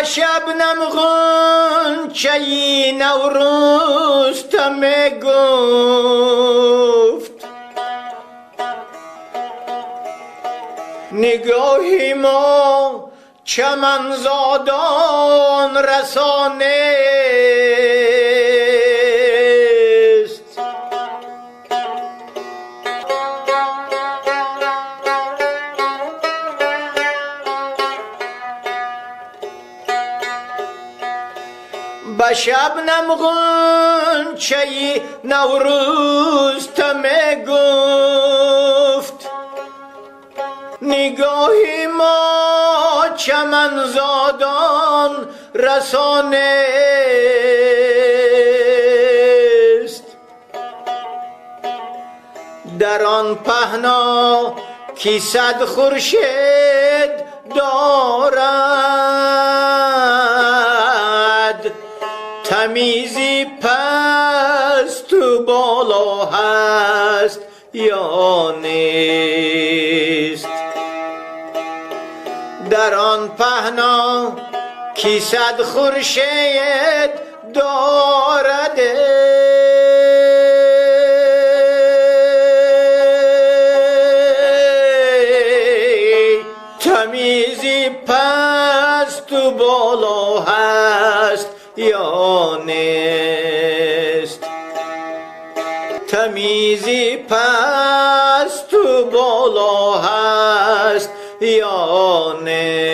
به شبنم غنچۀ نورستہ گفت نگاهی ما چمن زادان رسانه است. به شبنم غنچۀ نورستہ گفت نگاهی ما چمن زادان رسانه است. در آن پهنا کی صد خورشید دارد تمیزی پست و بالا هست یا نیست. در آن پهنا کی صد خورشید دارد تمیزی پست و بالا هست یا نیست. تمیزی پست و بالا هست یا نیست.